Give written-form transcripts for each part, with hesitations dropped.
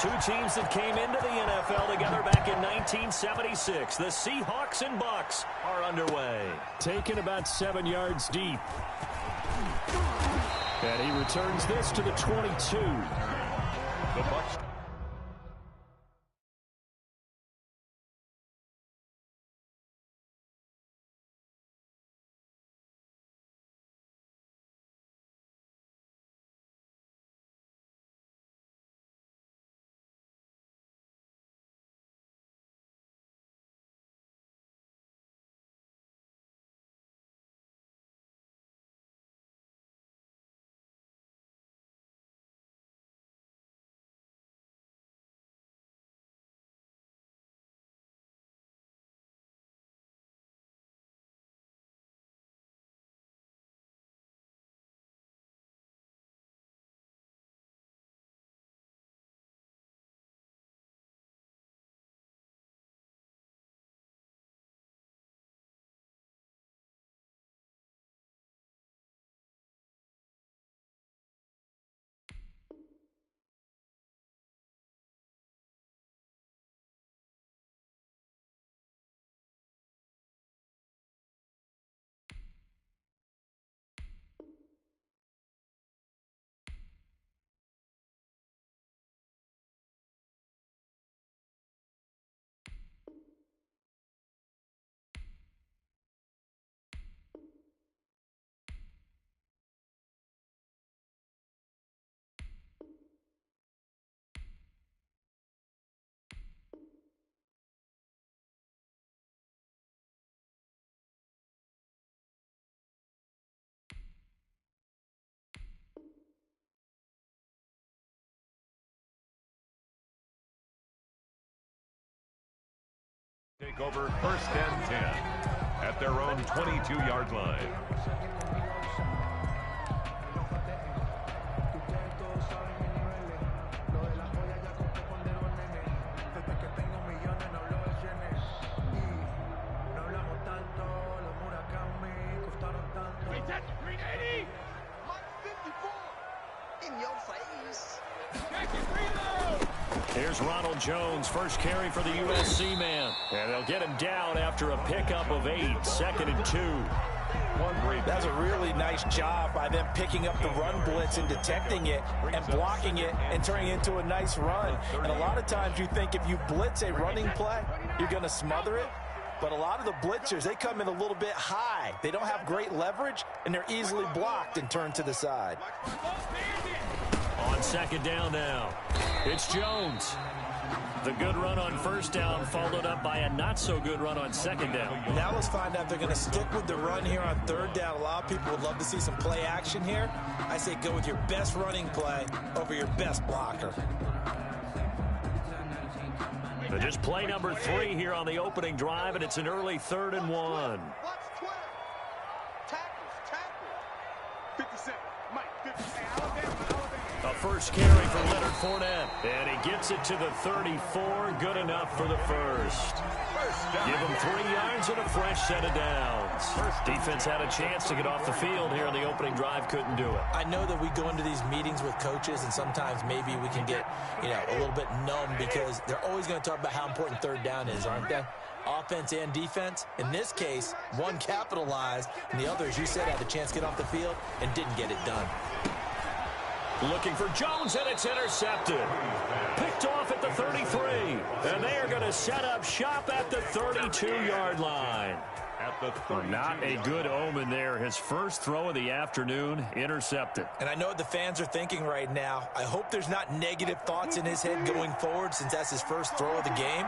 Two teams that came into the NFL together back in 1976. The Seahawks and Bucks are underway. Taken about 7 yards deep. And he returns this to the 22. The Bucks. Take over 1st and 10 at their own 22-yard line. Here's Ronald Jones, first carry for the USC man. And they'll get him down after a pickup of 8, 2nd and 2. That's a really nice job by them picking up the run blitz and detecting it and blocking it and turning it into a nice run. And a lot of times you think if you blitz a running play, you're going to smother it. But a lot of the blitzers, they come in a little bit high. They don't have great leverage, and they're easily blocked and turned to the side. On 2nd down now, it's Jones. The good run on 1st down followed up by a not-so-good run on 2nd down. Now let's find out if they're going to stick with the run here on 3rd down. A lot of people would love to see some play action here. I say go with your best running play over your best blocker. But just play number 3 here on the opening drive, and it's an early 3rd and 1. A first carry for Leonard Fournette, and he gets it to the 34. Good enough for the first. Give him 3 yards and a fresh set of downs. Defense had a chance to get off the field here in the opening drive, couldn't do it. I know that we go into these meetings with coaches, and sometimes maybe we can get, a little bit numb because they're always going to talk about how important 3rd down is, aren't they? Offense and defense. In this case, one capitalized, and the other, as you said, had the chance to get off the field and didn't get it done. Looking for Jones, and it's intercepted. Picked off at the 33. And they are going to set up shop at the 32-yard line. Not a good omen there. His first throw of the afternoon, intercepted. And I know what the fans are thinking right now. I hope there's not negative thoughts in his head going forward since that's his first throw of the game.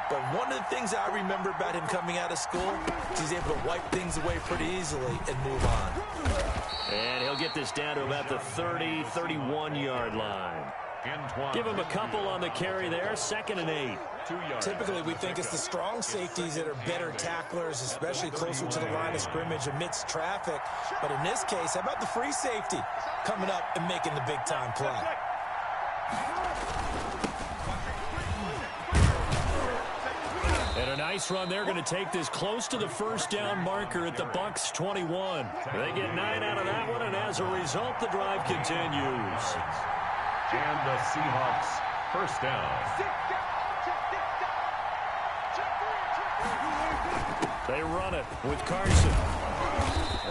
But one of the things I remember about him coming out of school is he's able to wipe things away pretty easily and move on. And he'll get this down to about the 30, 31-yard line. Give him a couple on the carry there, 2nd and 8. Typically, we think it's the strong safeties that are better tacklers, especially closer to the line of scrimmage amidst traffic. But in this case, how about the free safety coming up and making the big-time play? And a nice run. They're going to take this close to the 1st down marker at the Bucks 21. They get 9 out of that one, and as a result, the drive continues. And the Seahawks First down. They run it with Carson.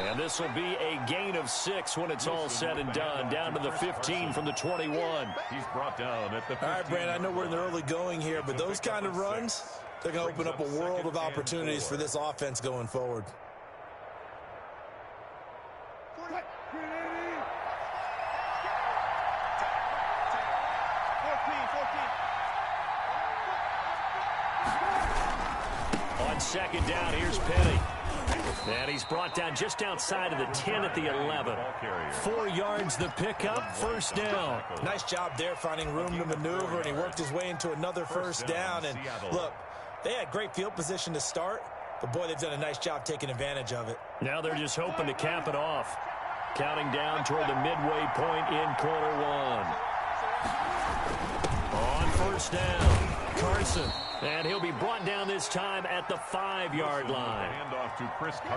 And this will be a gain of 6 when it's all said and done. Down to the 15 from the 21. He's brought down at the 15. All right, Brandon, I know we're in the early going here, but those kind of runs, they're going to open up a world of opportunities for this offense going forward. On second down, here's Petty. And he's brought down just outside of the 10 at the 11. 4 yards the pickup, first down. Nice job there finding room to maneuver, and he worked his way into another first down. And look, they had great field position to start, but boy, they've done a nice job taking advantage of it. Now they're just hoping to cap it off. Counting down toward the midway point in quarter 1. On first down, Carson. And he'll be brought down this time at the 5-yard line.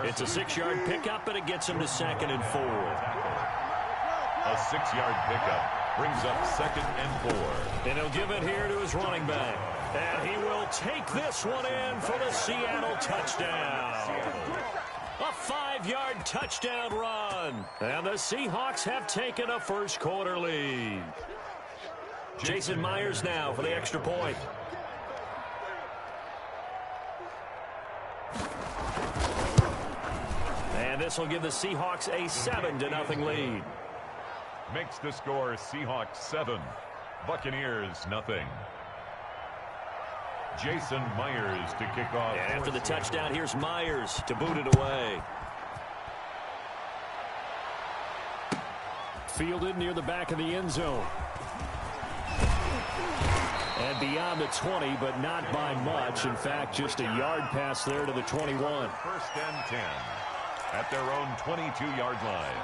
It's a 6-yard pickup, but it gets him to 2nd and 4. A 6-yard pickup brings up 2nd and 4. And he'll give it here to his running back. And he will take this one in for the Seattle touchdown. A 5-yard touchdown run. And the Seahawks have taken a first-quarter lead. Jason Myers now for the extra point. And this will give the Seahawks a 7-0 lead. Makes the score Seahawks 7, Buccaneers nothing. Jason Myers to kick off. And after the touchdown, here's Myers to boot it away. Fielded near the back of the end zone. And beyond the 20, but not by much. In fact, just a yard pass there to the 21. First and 10 at their own 22-yard line.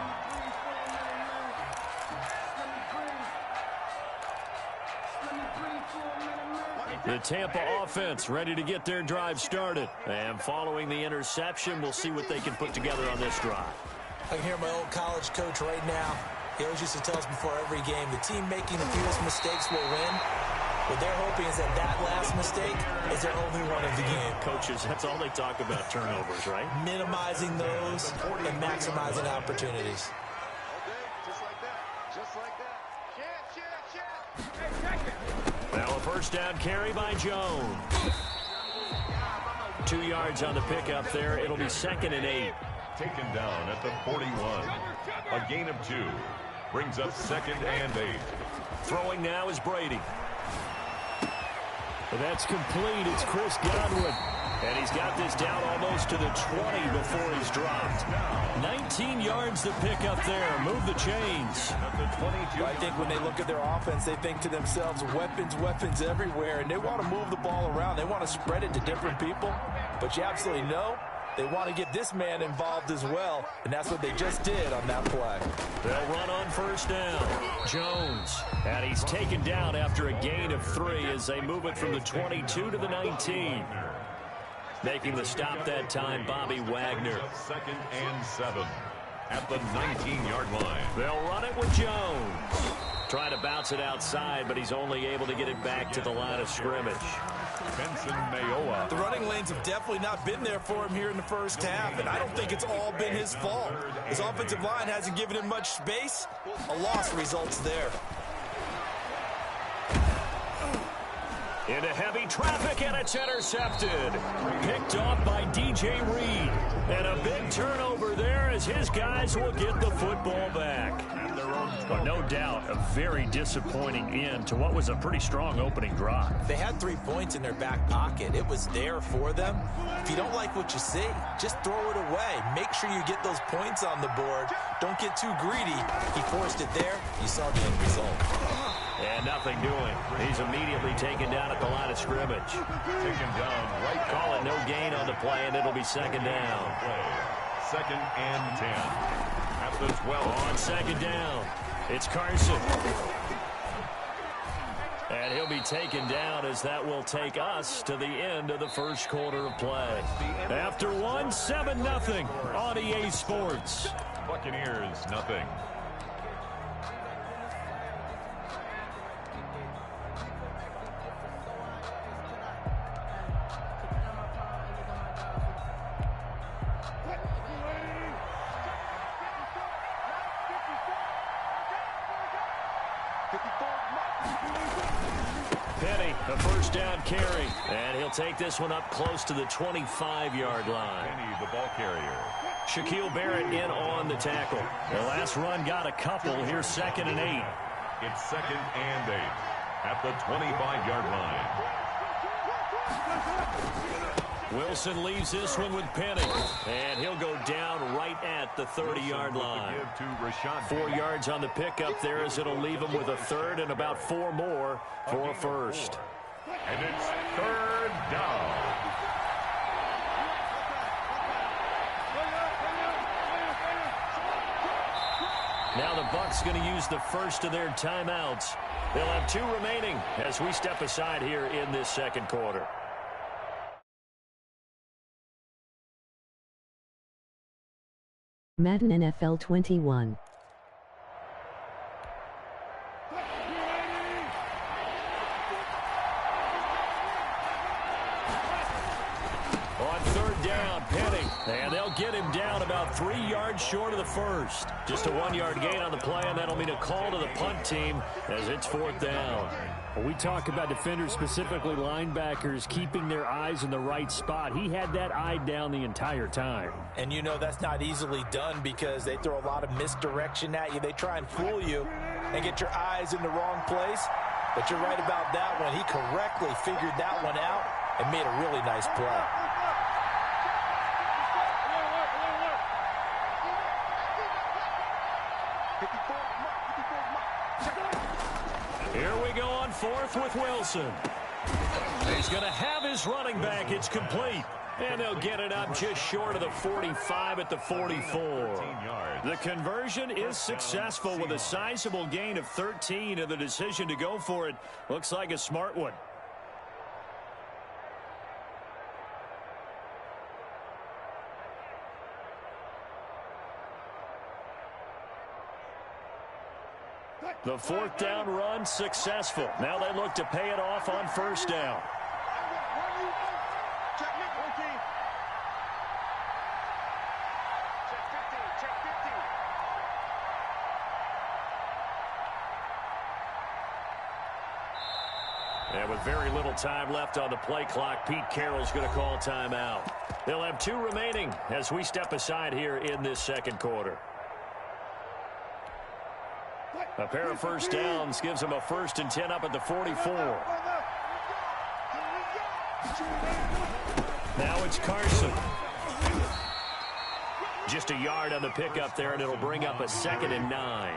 The Tampa offense ready to get their drive started. And following the interception, we'll see what they can put together on this drive. I can hear my old college coach right now. He always used to tell us before every game, the team making the fewest mistakes will win. What they're hoping is that last mistake is their only one of the game. Coaches, that's all they talk about, turnovers, right? Minimizing those and maximizing opportunities. Now a first down carry by Jones. 2 yards on the pickup there. It'll be 2nd and 8. Taken down at the 41. A gain of 2. Brings up 2nd and 8. Throwing now is Brady. That's complete. It's Chris Godwin. And he's got this down almost to the 20 before he's dropped. 19 yards to pick up there. Move the chains. I think when they look at their offense, they think to themselves, weapons everywhere. And they want to move the ball around. They want to spread it to different people. But you absolutely know they want to get this man involved as well. And that's what they just did on that play. They'll run on first down. Jones. And he's taken down after a gain of 3 as they move it from the 22 to the 19. Making the stop that time, Bobby Wagner. 2nd and 7 at the 19-yard line. They'll run it with Jones. Trying to bounce it outside, but he's only able to get it back to the line of scrimmage. Benson Mayowa. The running lanes have definitely not been there for him here in the first half, and I don't think it's all been his fault. His offensive line hasn't given him much space. A loss results there. Into heavy traffic, and it's intercepted. Picked off by DJ Reed. And a big turnover there as his guys will get the football back. But no doubt, a very disappointing end to what was a pretty strong opening drive. They had 3 points in their back pocket. It was there for them. If you don't like what you see, just throw it away. Make sure you get those points on the board. Don't get too greedy. He forced it there. You saw the end result. And nothing doing. He's immediately taken down at the line of scrimmage. Taken down right. Call it no gain on the play, and it'll be 2nd down. 2nd and 10 at the 12. On 2nd down, it's Carson. And he'll be taken down as that will take us to the end of the first quarter of play. After one, 7-0 on EA Sports. Buccaneers nothing. Penny, a first down carry. And he'll take this one up close to the 25-yard line. Penny, the ball carrier. Shaquille Barrett in on the tackle. The last run got a couple. Here's 2nd and 8. It's 2nd and 8 at the 25-yard line. Wilson leaves this one with Penny. And he'll go down right at the 30-yard line. 4 yards on the pickup there as it'll leave him with a third and about 4 more for a first. And it's 3rd down. Now the Bucs going to use the first of their timeouts. They'll have 2 remaining as we step aside here in this second quarter. Madden NFL 21. On 3rd down, Penny. And they'll get him down about 3 yards short of the first. Just a 1-yard gain on the play, and that'll mean a call to the punt team as it's 4th down. We talk about defenders, specifically linebackers, keeping their eyes in the right spot. He had that eye down the entire time. And you know that's not easily done because they throw a lot of misdirection at you. They try and fool you and get your eyes in the wrong place. But you're right about that one. He correctly figured that one out and made a really nice play. Here we go on 4th with Wilson. He's going to have his running back. It's complete. And they'll get it up just short of the 45 at the 44. The conversion is successful with a sizable gain of 13, and the decision to go for it looks like a smart one. The 4th down run successful. Now they look to pay it off on 1st down. And with very little time left on the play clock, Pete Carroll's going to call timeout. They'll have 2 remaining as we step aside here in this second quarter. A pair of first downs gives them a 1st and 10 up at the 44. Now it's Carson. Just a yard on the pickup there, and it'll bring up a 2nd and 9.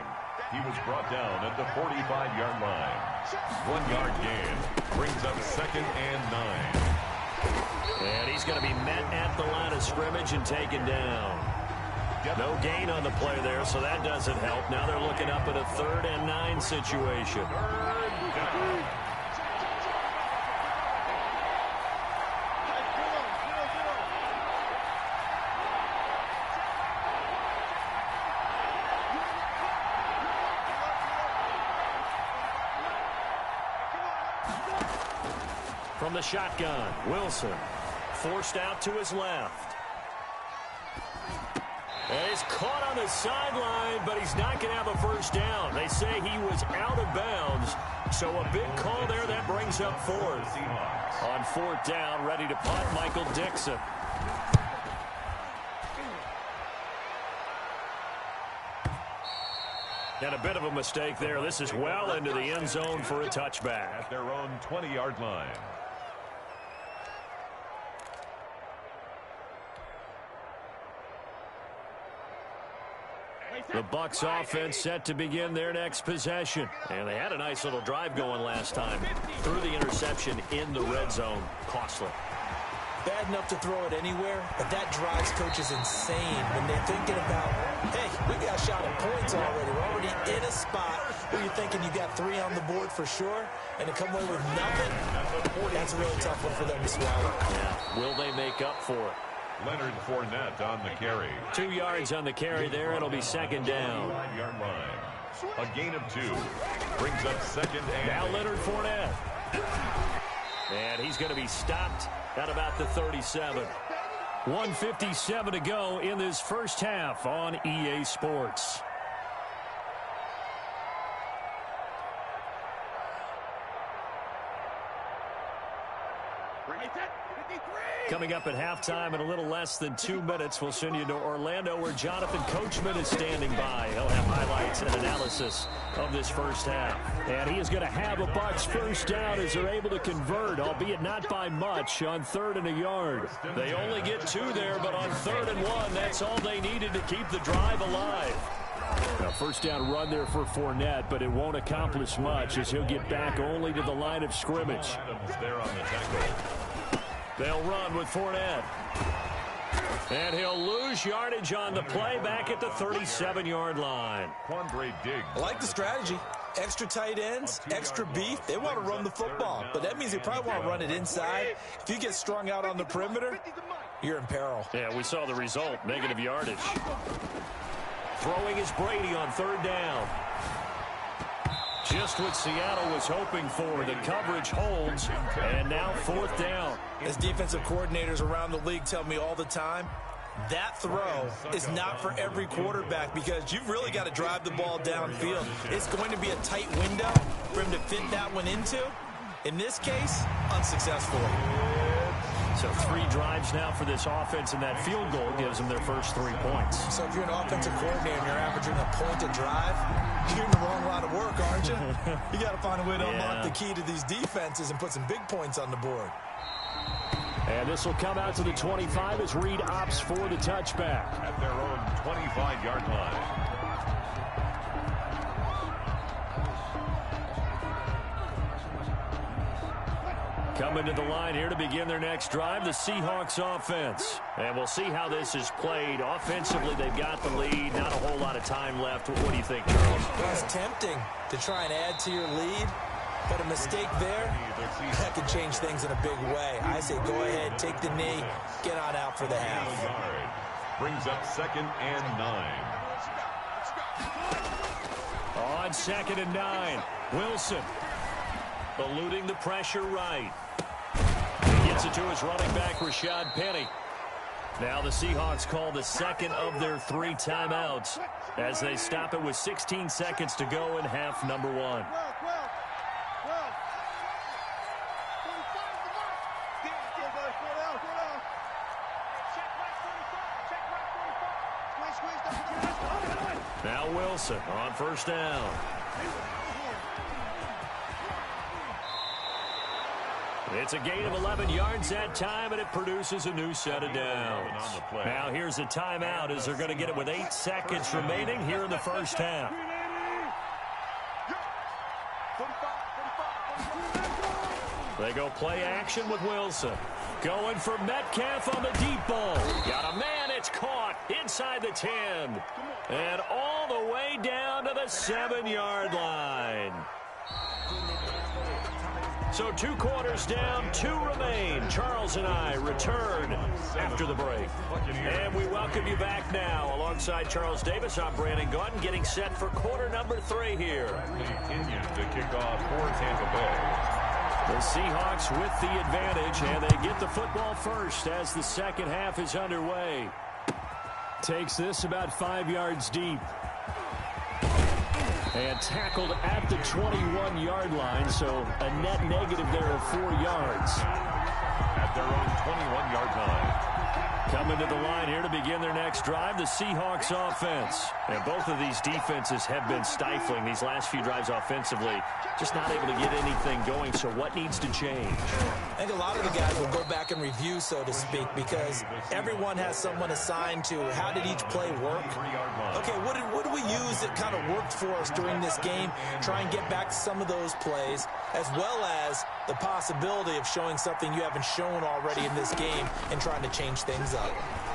He was brought down at the 45-yard line. 1 yard gain brings up 2nd and 9. And he's going to be met at the line of scrimmage and taken down. No gain on the play there, so that doesn't help. Now they're looking up at a 3rd and 9 situation. 3rd down. From the shotgun, Wilson forced out to his left. And he's caught on the sideline, but he's not going to have a first down. They say he was out of bounds, so a big call there that brings up 4th. On 4th down, ready to punt, Michael Dixon. And a bit of a mistake there. This is well into the end zone for a touchback. At their own 20-yard line. The Bucs offense set to begin their next possession. And they had a nice little drive going last time. Threw the interception in the red zone. Costly. Bad enough to throw it anywhere, but that drives coaches insane when they're thinking about, hey, we got a shot at points already. We're already in a spot where you're thinking you got 3 on the board for sure, and to come away with nothing, that's a really tough one for them to swallow. Yeah. Will they make up for it? Leonard Fournette on the carry. 2 yards on the carry there. It'll be 2nd down. 5-yard line. A gain of 2. Brings up 2nd and Now 8. Leonard Fournette. And he's going to be stopped at about the 37. 1:57 to go in this first half on EA Sports. Coming up at halftime in a little less than 2 minutes, we'll send you to Orlando where Jonathan Coachman is standing by. He'll have highlights and analysis of this first half. And he is going to have a Bucs first down as they're able to convert, albeit not by much, on 3rd and a yard. They only get 2 there, but on 3rd and 1, that's all they needed to keep the drive alive. A first down run there for Fournette, but it won't accomplish much as he'll get back only to the line of scrimmage. There on the tackle. They'll run with Fournette. And he'll lose yardage on the play back at the 37-yard line. Quandre Diggs. I like the strategy. Extra tight ends, extra beef. They want to run the football, but that means they probably want to run it inside. If you get strung out on the perimeter, you're in peril. Yeah, we saw the result, negative yardage. Throwing is Brady on 3rd down. Just what Seattle was hoping for. The coverage holds, and now 4th down. As defensive coordinators around the league tell me all the time, that throw is not for every quarterback because you've really got to drive the ball downfield. It's going to be a tight window for him to fit that one into. In this case, unsuccessful. So 3 drives now for this offense, and that field goal gives them their first 3 points. So if you're an offensive coordinator and you're averaging a point a drive, you're in the wrong line of work, aren't you? You got to find a way to unlock the key to these defenses and put some big points on the board. And this will come out to the 25 as Reed opts for the touchback. At their own 25-yard line. Coming to the line here to begin their next drive, the Seahawks offense. And we'll see how this is played. Offensively, they've got the lead. Not a whole lot of time left. What do you think, Charles? Well, it's tempting to try and add to your lead, but a mistake there, that could change things in a big way. I say go ahead, take the knee, get on out for the half. Brings up 2nd and 9. On 2nd and 9, Wilson eluding the pressure right. Gets it to his running back, Rashad Penny. Now the Seahawks call the 2nd of their 3 timeouts as they stop it with 16 seconds to go in half number 1. Now Wilson on 1st down. It's a gain of 11 yards that time, and it produces a new set of downs. Now here's a timeout as they're going to get it with 8 seconds remaining here in the first half. They go play action with Wilson. Going for Metcalf on the deep ball. Got a man, it's caught inside the 10. And all the way down to the 7-yard line. So 2 quarters down, 2 remain. Charles and I return after the break. And we welcome you back now. Alongside Charles Davis, I'm Brandon Gaudin, getting set for quarter number 3 here. Continues to kick off for Tampa Bay. The Seahawks with the advantage, and they get the football first as the second half is underway. Takes this about 5 yards deep. And tackled at the 21-yard line, so a net negative there of 4 yards. At their own 21-yard line. Coming to the line here to begin their next drive, the Seahawks offense. And both of these defenses have been stifling these last few drives offensively. Just not able to get anything going, so what needs to change? I think a lot of the guys will go back and review, so to speak, because everyone has someone assigned to how did each play work. Okay, what did we use that kind of worked for us during this game? Try and get back to some of those plays, as well as the possibility of showing something you haven't shown already in this game and trying to change things up.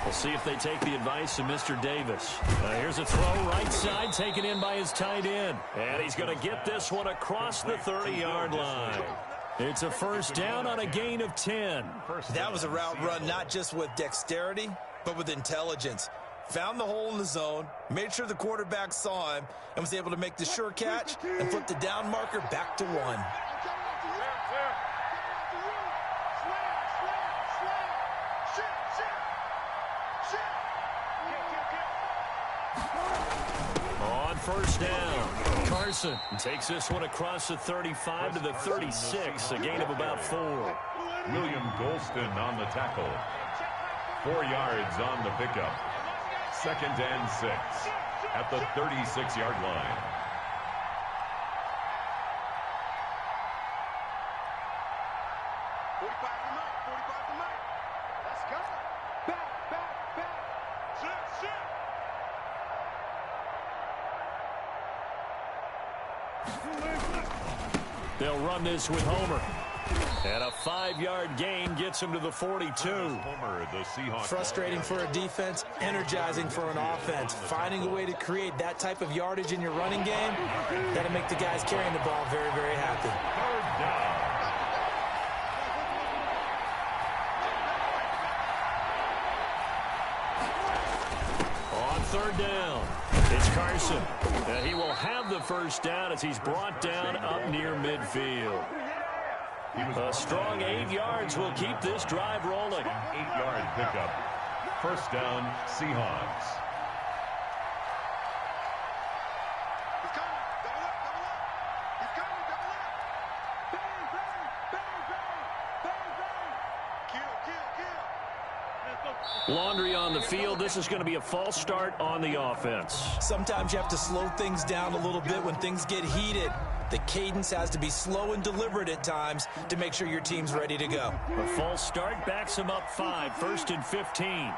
We'll see if they take the advice of Mr. Davis. Here's a throw right side, taken in by his tight end. And he's going to get this one across the 30-yard line. It's a first down on a gain of 10. That was a route run not just with dexterity, but with intelligence. Found the hole in the zone, made sure the quarterback saw him, and was able to make the sure catch and flip the down marker back to 1. On first down, Carson takes this one across the 35 to the 36, a gain of about 4. William Golston on the tackle. 4 yards on the pickup. 2nd and 6 at the 36-yard line. They'll run this with Homer. And a 5-yard gain gets him to the 42. Homer, the Seahawks. Frustrating for a defense, energizing for an offense. Finding a way to create that type of yardage in your running game, that'll make the guys carrying the ball very, very happy. 3rd down. It's Carson. And he will have the 1st down as he's brought down up near midfield. A strong 8 yards will keep this drive rolling. 8-yard pickup. 1st down, Seahawks. Laundry on the field. This is going to be a false start on the offense. Sometimes you have to slow things down a little bit when things get heated. The cadence has to be slow and deliberate at times to make sure your team's ready to go. A false start backs him up 5, 1st and 15.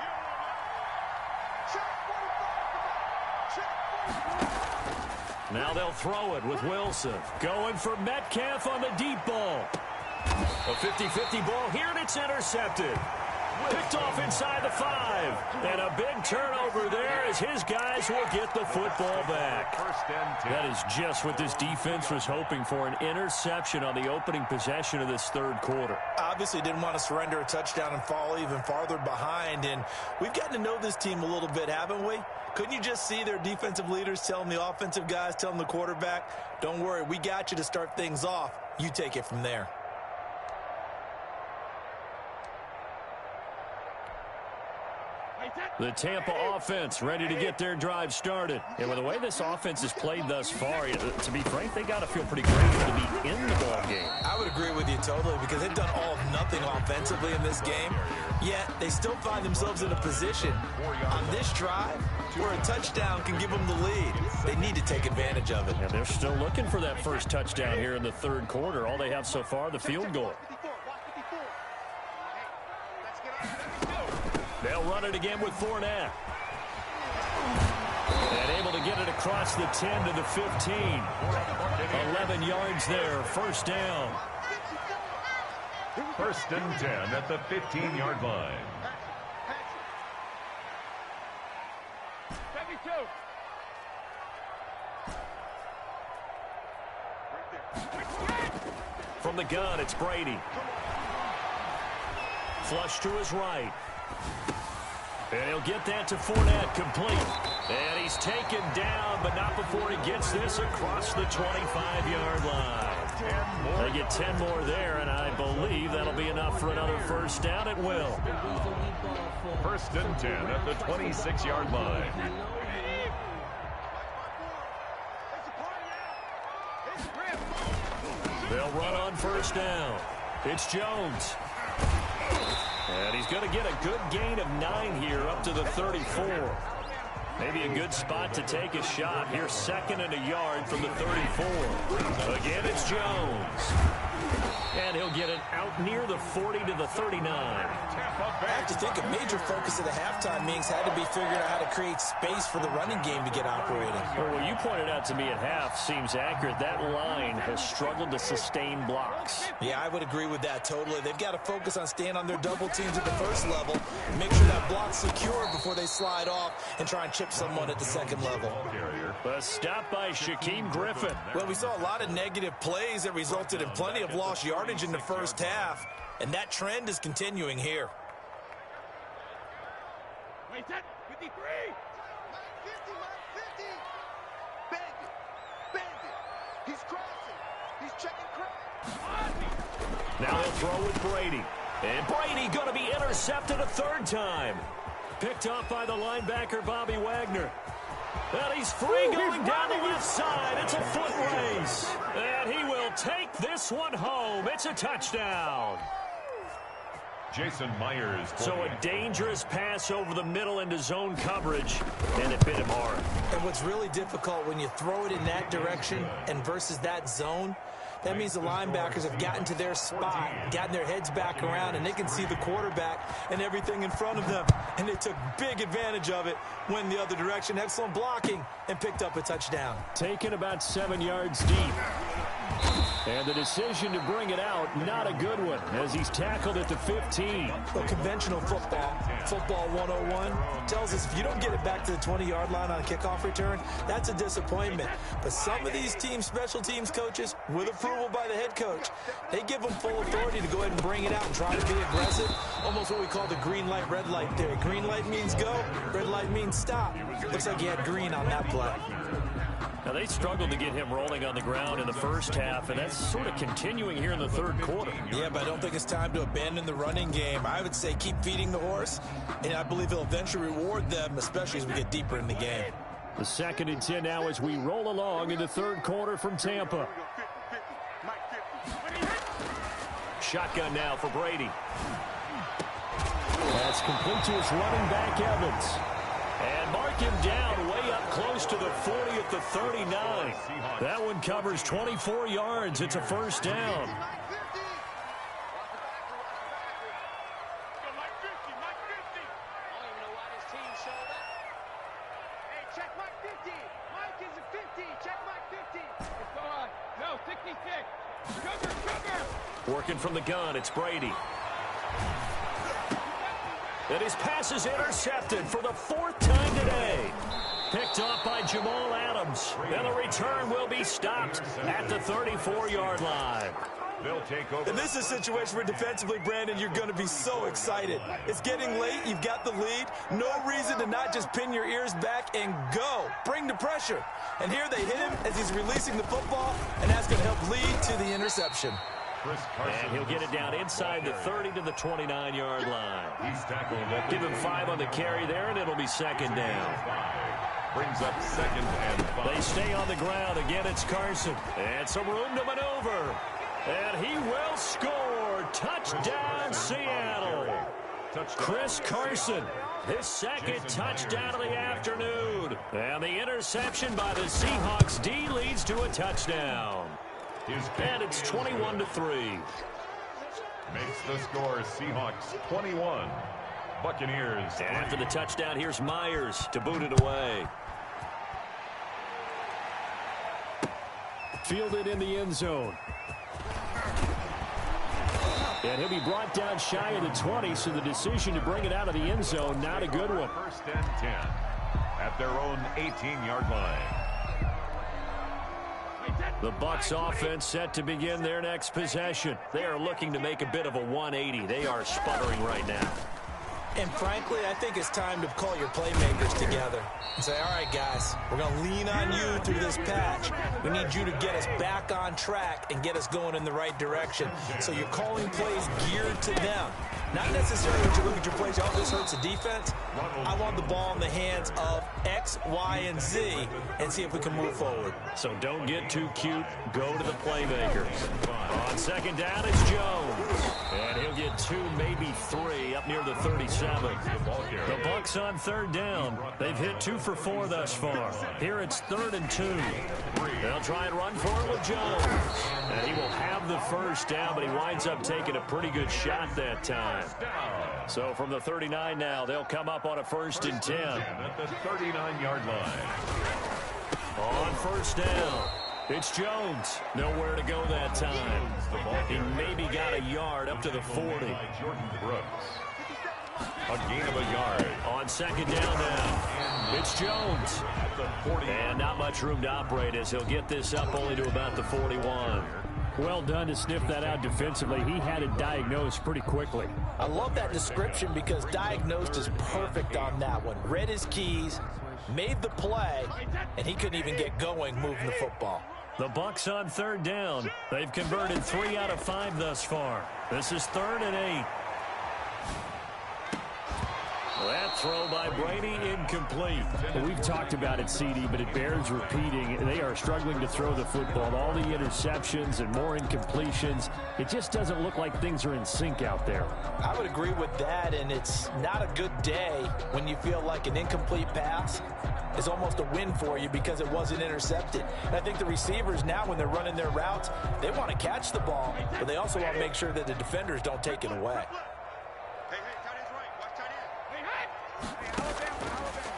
Now they'll throw it with Wilson. Going for Metcalf on the deep ball. A 50-50 ball here, and it's intercepted. Picked off inside the 5. And a big turnover there as his guys will get the football back. That is just what this defense was hoping for, an interception on the opening possession of this 3rd quarter. Obviously didn't want to surrender a touchdown and fall even farther behind. And we've gotten to know this team a little bit, haven't we? Couldn't you just see their defensive leaders telling the offensive guys, telling the quarterback, don't worry, we got you to start things off. You take it from there. The Tampa offense ready to get their drive started. And with the way this offense has played thus far, to be frank, they got to feel pretty grateful to be in the ball game. I would agree with you totally because they've done all of nothing offensively in this game. Yet they still find themselves in a position on this drive where a touchdown can give them the lead. They need to take advantage of it. And they're still looking for that 1st touchdown here in the 3rd quarter. All they have so far, the field goal. They'll run it again with Fournette. And able to get it across the 10 to the 15. 11 yards there, 1st down. 1st and 10 at the 15-yard line. From the gun, it's Brady. Flush to his right. And he'll get that to Fournette, complete. And he's taken down, but not before he gets this across the 25-yard line. They get 10 more there, and I believe that'll be enough for another 1st down. It will. 1st and 10 at the 26-yard line. They'll run on 1st down. It's Jones. And he's going to get a good gain of 9 here up to the 34. Maybe a good spot to take a shot. Here's 2nd and a yard from the 34. Again, it's Jones. And he'll get it out near the 40 to the 39. I have to think a major focus of the halftime meetings had to be figuring out how to create space for the running game to get operating. Well, what you pointed out to me at half seems accurate. That line has struggled to sustain blocks. Yeah, I would agree with that totally. They've got to focus on staying on their double teams at the 1st level, make sure that block's secure before they slide off and try and chip someone at the 2nd level. A stop by Shaquem Griffin. Well, we saw a lot of negative plays that resulted in plenty of lost yardage in the 1st half, and that trend is continuing here. Wait, 53! 50, 50! Bang it! Bang it! He's crossing! He's checking cross! Now they'll throw with Brady. And Brady going to be intercepted a 3rd time. Picked off by the linebacker, Bobby Wagner. And he's free going down the left side. It's a foot race. And he will take this one home. It's a touchdown. Jason Myers. So a dangerous pass over the middle into zone coverage, and it bit him hard. And what's really difficult when you throw it in that direction and versus that zone, that means the linebackers have gotten to their spot, gotten their heads back around, and they can see the quarterback and everything in front of them. And they took big advantage of it, went the other direction. Excellent blocking, and picked up a touchdown. Taken about 7 yards deep. And the decision to bring it out, not a good one, as he's tackled at the 15. Well, conventional football 101, tells us if you don't get it back to the 20-yard line on a kickoff return, that's a disappointment. But some of these special teams coaches, with approval by the head coach, they give them full authority to go ahead and bring it out and try to be aggressive. Almost what we call the green light, red light theory. Green light means go, red light means stop. Looks like he had green on that play. Now, they struggled to get him rolling on the ground in the first half, and that's sort of continuing here in the third quarter. Yeah, but I don't think it's time to abandon the running game. I would say keep feeding the horse, and I believe he'll eventually reward them, especially as we get deeper in the game. The 2nd and 10 now as we roll along in the third quarter from Tampa. Shotgun now for Brady. That's complete to his running back, Evans. And mark him down way up close to the 40 at the 39. That one covers 24 yards. It's a first down. Working from the gun, it's Brady. And his pass is intercepted for the 4th time today. Picked off by Jamal Adams. And the return will be stopped at the 34-yard line. They'll take over. And this is a situation where defensively, Brandon, you're going to be so excited. It's getting late. You've got the lead. No reason to not just pin your ears back and go. Bring the pressure. And here they hit him as he's releasing the football, and that's going to help lead to the interception. And he'll get it down inside the 30 to the 29-yard line. He's tackled at Give him 5 on the carry there, and it'll be 2nd down. Brings up 2nd and 5. They stay on the ground. Again, it's Carson. And some room to maneuver. And he will score. Touchdown, Seattle. Chris Carson, his 2nd touchdown of the afternoon. And the interception by the Seahawks D leads to a touchdown. And it's 21-3. Makes the score Seahawks 21. Buccaneers. And after the touchdown, here's Myers to boot it away. Fielded in the end zone. And he'll be brought down shy of the 20, so the decision to bring it out of the end zone, not a good one. 1st and 10 at their own 18-yard line. The Bucs offense set to begin their next possession. They are looking to make a bit of a 180. They are sputtering right now. And frankly, I think it's time to call your playmakers together and say, all right, guys, we're going to lean on you through this patch. We need you to get us back on track and get us going in the right direction. So you're calling plays geared to them. Not necessarily that you look at your plays, oh, this hurts the defense. I want the ball in the hands of X, Y, and Z and see if we can move forward. So don't get too cute. Go to the playmakers. On 2nd down, it's Jones. And he'll get 2, maybe 3 up near the 37. The Bucs on 3rd down. They've hit 2 for 4 thus far. Here it's 3rd and 2. They'll try and run for it with Jones. And he will have the first down, but he winds up taking a pretty good shot that time. So from the 39 now, they'll come up on a 1st and 10. At the 39-yard line. On 1st down, it's Jones. Nowhere to go that time. He maybe got a yard up to the 40. Jordan Brooks. A gain of a yard. On 2nd down now, it's Jones. At the 40. And not much room to operate as he'll get this up only to about the 41. Well done to sniff that out defensively. He had it diagnosed pretty quickly. I love that description because diagnosed is perfect on that one. Read his keys, made the play, and he couldn't even get going moving the football. The Bucs on 3rd down. They've converted 3 out of 5 thus far. This is 3rd and 8. That throw by Brady incomplete. Well, we've talked about it, CD, but it bears repeating. They are struggling to throw the football. All the interceptions and more incompletions. It just doesn't look like things are in sync out there. I would agree with that, and it's not a good day when you feel like an incomplete pass is almost a win for you because it wasn't intercepted. And I think the receivers now, when they're running their routes, they want to catch the ball, but they also want to make sure that the defenders don't take it away.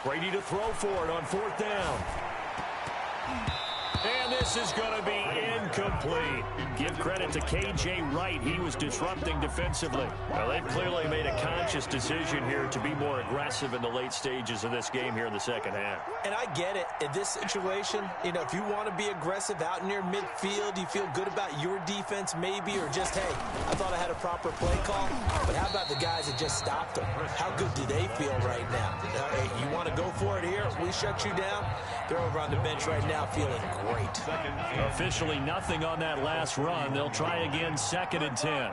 Brady to throw for it on 4th down. And this is going to be incomplete. Give credit to K.J. Wright. He was disrupting defensively. Well, they've clearly made a conscious decision here to be more aggressive in the late stages of this game here in the second half. And I get it. In this situation, you know, if you want to be aggressive out near midfield, you feel good about your defense maybe, or just, hey, I thought I had a proper play call. But how about the guys that just stopped them? How good do they feel right now? Hey, you want to go for it here? We shut you down? They're over on the bench right now feeling great. Officially nothing on that last run. They'll try again, 2nd and 10.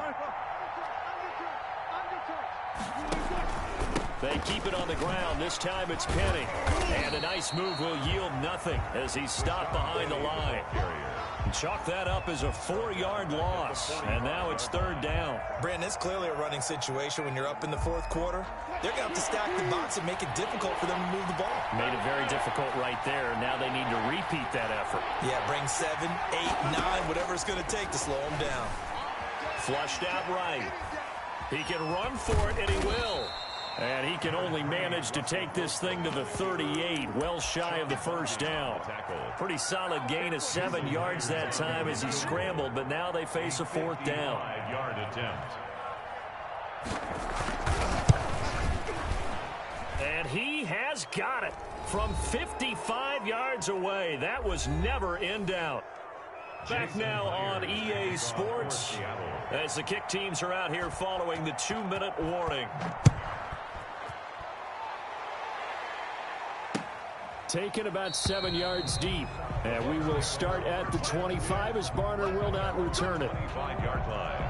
They keep it on the ground. This time it's Penny. And a nice move will yield nothing as he's stopped behind the line. Chalk that up as a 4-yard loss. And now it's 3rd down. Brandon, it's clearly a running situation when you're up in the 4th quarter. They're going to have to stack the box and make it difficult for them to move the ball. Made it very difficult right there. Now they need to repeat that effort. Yeah, bring 7, 8, 9, whatever it's going to take to slow them down. Flushed out right. He can run for it, and he will. And he can only manage to take this thing to the 38, well shy of the 1st down. Pretty solid gain of 7 yards that time as he scrambled, but now they face a 4th down. 5-yard attempt. And he has got it from 55 yards away. That was never in doubt. Back now on EA Sports as the kick teams are out here following the 2-minute warning. Taken about 7 yards deep. And we will start at the 25 as Barner will not return it. 25-yard line.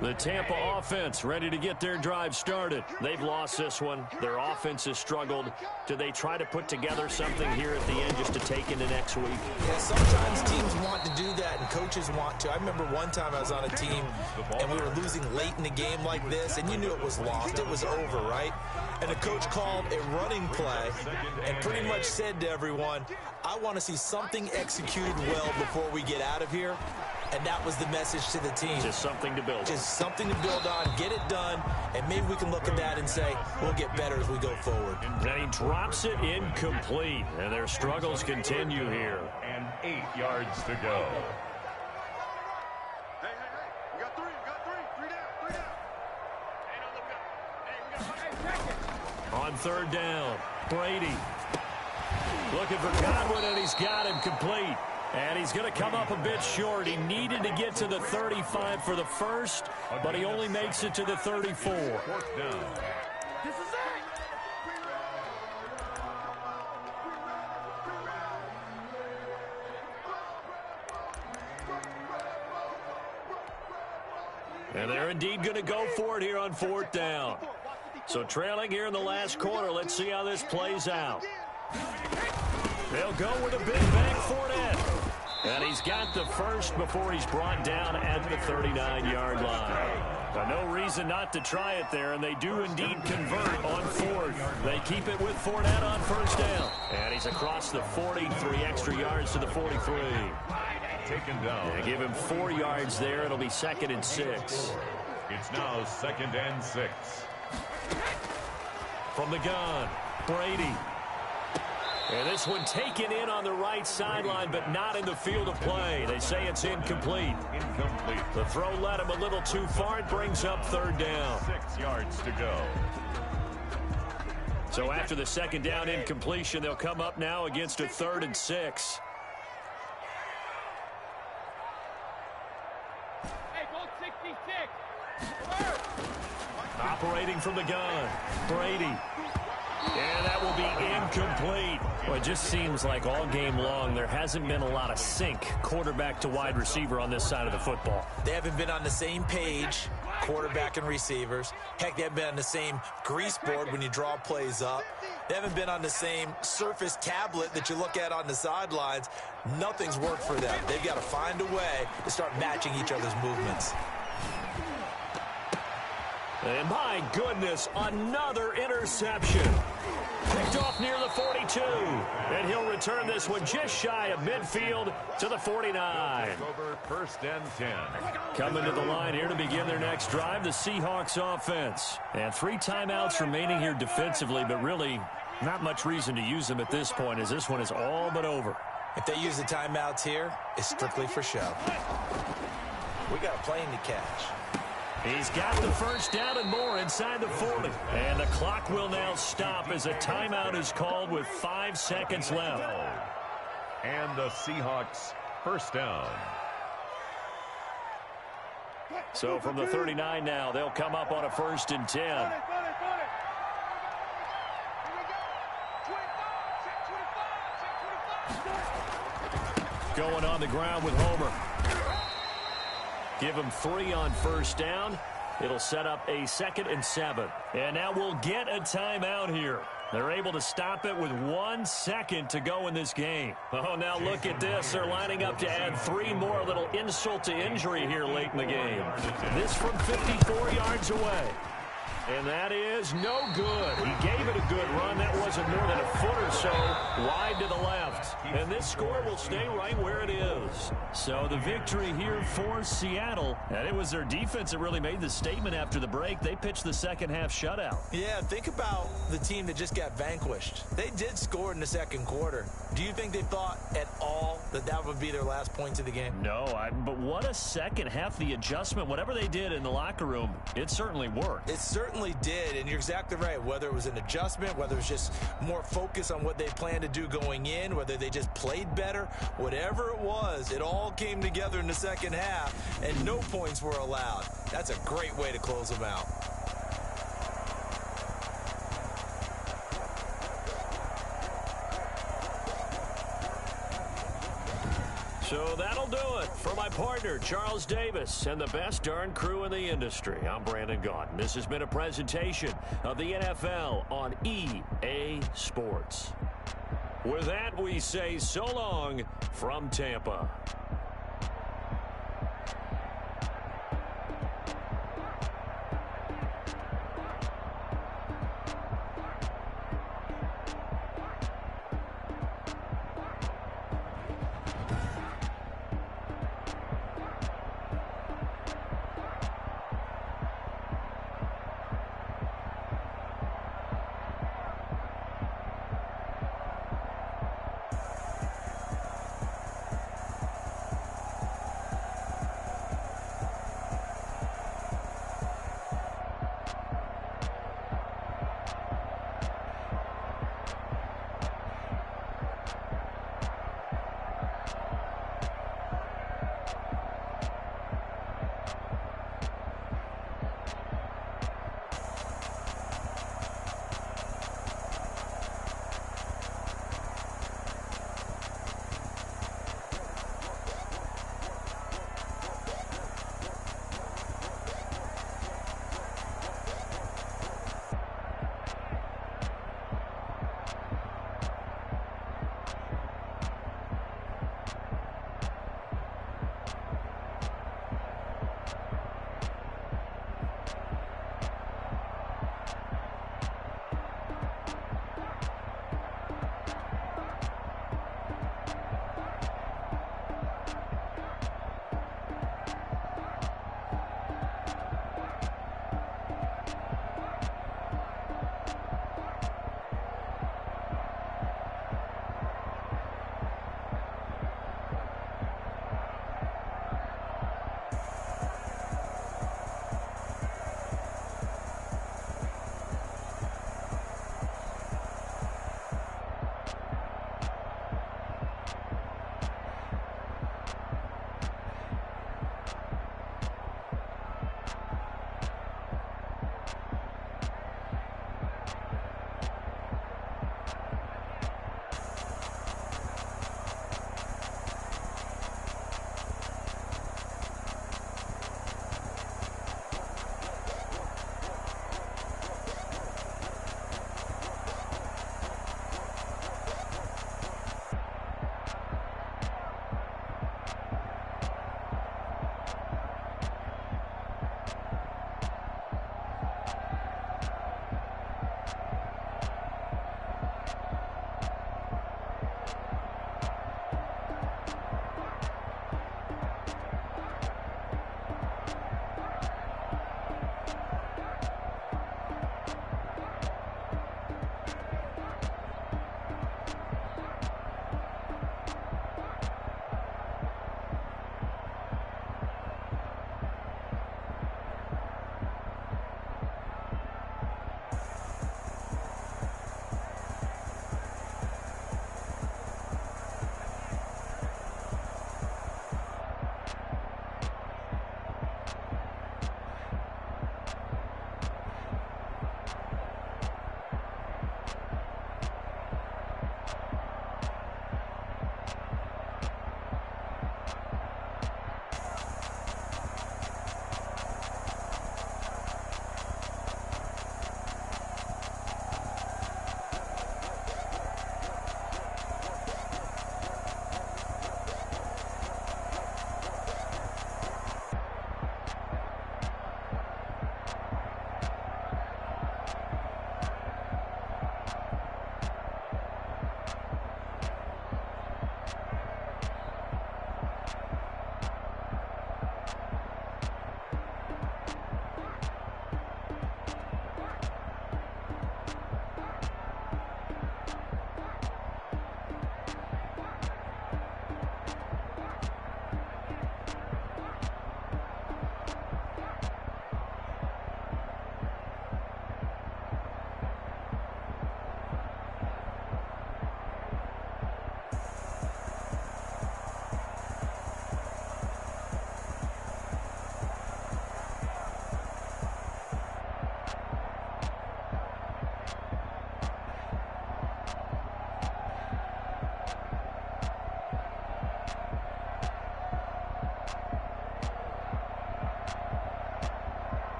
The Tampa offense ready to get their drive started. They've lost this one. Their offense has struggled. Do they try to put together something here at the end just to take into next week? Yeah, sometimes teams want to do that and coaches want to. I remember one time I was on a team and we were losing late in the game like this, and you knew it was lost. It was over, right? And the coach called a running play and pretty much said to everyone, I want to see something executed well before we get out of here. And that was the message to the team. Just something to build on. Just something to build on, get it done, and maybe we can look at that and say, we'll get better as we go forward. And he drops it incomplete, and their struggles continue here. And 8 yards to go. Hey, you got 3, three down. On 3rd down, Brady looking for Godwin, and he's got him complete. And he's going to come up a bit short. He needed to get to the 35 for the first, but he only makes it to the 34. 4th down. This is it. And they're indeed going to go for it here on 4th down. So trailing here in the last quarter. Let's see how this plays out. They'll go with a big bang Fournette. And he's got the first before he's brought down at the 39-yard line. But no reason not to try it there, and they do indeed convert on 4th. They keep it with Fournette on 1st down. And he's across the 40, 3 extra yards to the 43. Taken down. They give him 4 yards there. It'll be 2nd and 6. It's now 2nd and 6. From the gun, Brady. And this one taken in on the right sideline, but not in the field of play. They say it's incomplete. Incomplete. The throw led him a little too far. It brings up 3rd down. 6 yards to go. So after the 2nd down incompletion, they'll come up now against a 3rd and 6. Hey, go 66. Operating from the gun, Brady. And that will be incomplete. Well, it just seems like all game long there hasn't been a lot of sync quarterback to wide receiver on this side of the football. They haven't been on the same page, quarterback and receivers. Heck, they haven't been on the same grease board when you draw plays up. They haven't been on the same surface tablet that you look at on the sidelines. Nothing's worked for them. They've got to find a way to start matching each other's movements. And my goodness, another interception. Picked off near the 42. And he'll return this one just shy of midfield to the 49. Over 1st and 10. Coming to the line here to begin their next drive, the Seahawks offense. And 3 timeouts remaining here defensively, but really not much reason to use them at this point as this one is all but over. If they use the timeouts here, it's strictly for show. We got a plane to catch. He's got the first down and more inside the 40. And the clock will now stop as a timeout is called with 5 seconds left. And the Seahawks first down. So from the 39 now, they'll come up on a 1st and 10. Going on the ground with Homer. Give him 3 on 1st down. It'll set up a 2nd and 7. And now we'll get a timeout here. They're able to stop it with 1 second to go in this game. Oh, now look at this. They're lining up to add 3 more, a little insult to injury here late in the game. This from 54 yards away. And that is no good. He gave it a good run. That wasn't more than a foot or so wide to the left. And this score will stay right where it is. So the victory here for Seattle. And it was their defense that really made the statement after the break. They pitched the second half shutout. Yeah, think about the team that just got vanquished. They did score in the 2nd quarter. Do you think they thought at all that that would be their last points of the game? No, but what a second half. The adjustment, whatever they did in the locker room, it certainly worked. It certainly did, and you're exactly right. Whether it was an adjustment, whether it was just more focus on what they planned to do going in, whether they just played better, whatever it was, it all came together in the 2nd half, and no points were allowed. That's a great way to close them out. So that'll do it for my partner, Charles Davis, and the best darn crew in the industry. I'm Brandon Gaudin. This has been a presentation of the NFL on EA Sports. With that, we say so long from Tampa.